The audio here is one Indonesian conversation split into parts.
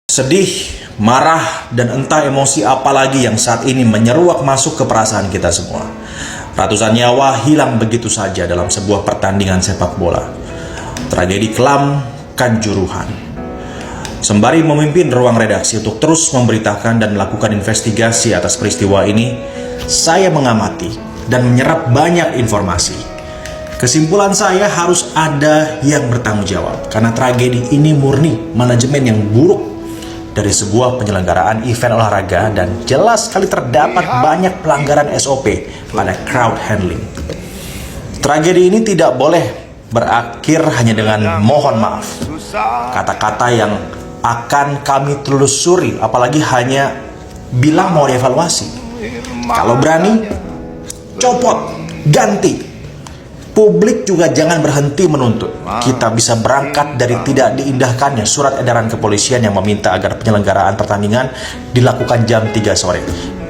Sedih, marah, dan entah emosi apa lagi yang saat ini menyeruak masuk ke perasaan kita semua. Ratusan nyawa hilang begitu saja dalam sebuah pertandingan sepak bola. Tragedi kelam Kanjuruhan. Sembari memimpin ruang redaksi untuk terus memberitakan dan melakukan investigasi atas peristiwa ini, saya mengamati dan menyerap banyak informasi. Kesimpulan saya harus ada yang bertanggung jawab, karena tragedi ini murni manajemen yang buruk dari sebuah penyelenggaraan event olahraga, dan jelas sekali terdapat banyak pelanggaran SOP pada crowd handling. Tragedi ini tidak boleh berakhir hanya dengan mohon maaf. Kata-kata yang akan kami telusuri, apalagi hanya bilang mau dievaluasi. Kalau berani, copot, ganti. Publik juga jangan berhenti menuntut. Kita bisa berangkat dari tidak diindahkannya surat edaran kepolisian yang meminta agar penyelenggaraan pertandingan dilakukan jam 3 sore.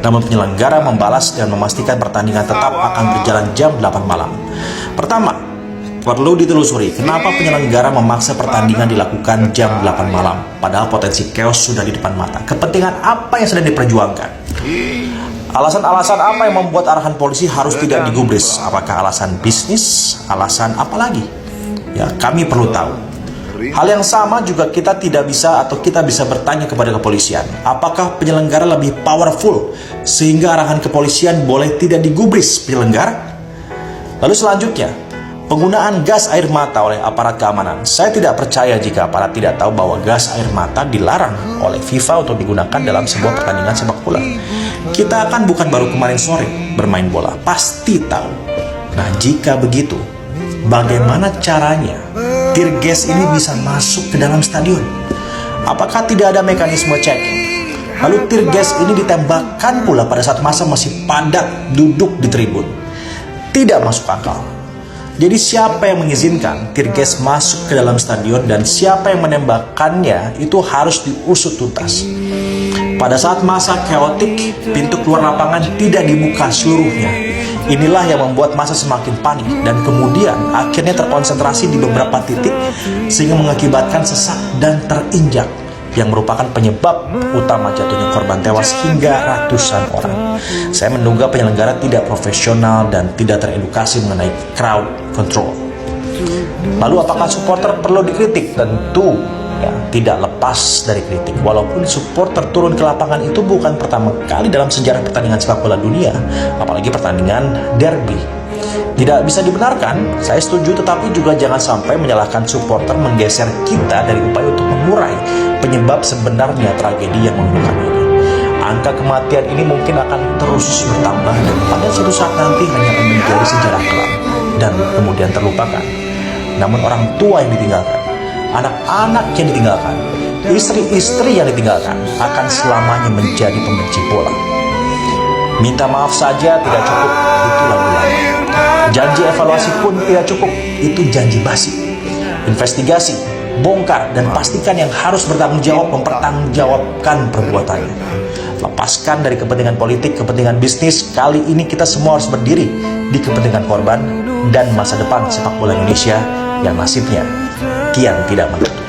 Namun penyelenggara membalas dan memastikan pertandingan tetap akan berjalan jam 8 malam. Pertama, perlu ditelusuri kenapa penyelenggara memaksa pertandingan dilakukan jam 8 malam, padahal potensi chaos sudah di depan mata. Kepentingan apa yang sedang diperjuangkan? Alasan-alasan apa yang membuat arahan polisi harus tidak digubris? Apakah alasan bisnis? Alasan apa lagi? Ya, kami perlu tahu. Hal yang sama juga kita bisa bertanya kepada kepolisian. Apakah penyelenggara lebih powerful sehingga arahan kepolisian boleh tidak digubris penyelenggara? Lalu selanjutnya, penggunaan gas air mata oleh aparat keamanan. Saya tidak percaya jika aparat tidak tahu bahwa gas air mata dilarang oleh FIFA untuk digunakan dalam sebuah pertandingan sepak bola. Kita kan bukan baru kemarin sore bermain bola, pasti tahu. Nah, jika begitu, bagaimana caranya tear gas ini bisa masuk ke dalam stadion? Apakah tidak ada mekanisme checking? Lalu tear gas ini ditembakkan pula pada saat masa masih padat duduk di tribun. Tidak masuk akal. Jadi siapa yang mengizinkan tear gas masuk ke dalam stadion dan siapa yang menembakkannya itu harus diusut tuntas. Pada saat masa keotik, pintu keluar lapangan tidak dibuka seluruhnya. Inilah yang membuat masa semakin panik dan kemudian akhirnya terkonsentrasi di beberapa titik sehingga mengakibatkan sesak dan terinjak, yang merupakan penyebab utama jatuhnya korban tewas hingga ratusan orang. Saya menduga penyelenggara tidak profesional dan tidak teredukasi mengenai crowd control. Lalu apakah supporter perlu dikritik? Tentu ya, tidak lepas dari kritik. Walaupun supporter turun ke lapangan itu bukan pertama kali dalam sejarah pertandingan sepak bola dunia, apalagi pertandingan derby. Tidak bisa dibenarkan, saya setuju, tetapi juga jangan sampai menyalahkan supporter menggeser kita dari upaya untuk mengurai penyebab sebenarnya tragedi yang memilukan ini. Angka kematian ini mungkin akan terus bertambah dan pada suatu saat nanti hanya akan menjadi sejarah kelam dan kemudian terlupakan. Namun orang tua yang ditinggalkan, anak-anak yang ditinggalkan, istri-istri yang ditinggalkan akan selamanya menjadi pembenci bola. Minta maaf saja tidak cukup, itu lagu lama. Janji evaluasi pun tidak cukup, itu janji basi. Investigasi, bongkar, dan pastikan yang harus bertanggung jawab mempertanggungjawabkan perbuatannya. Lepaskan dari kepentingan politik, kepentingan bisnis. Kali ini kita semua harus berdiri di kepentingan korban dan masa depan sepak bola Indonesia yang nasibnya kian tidak menentu.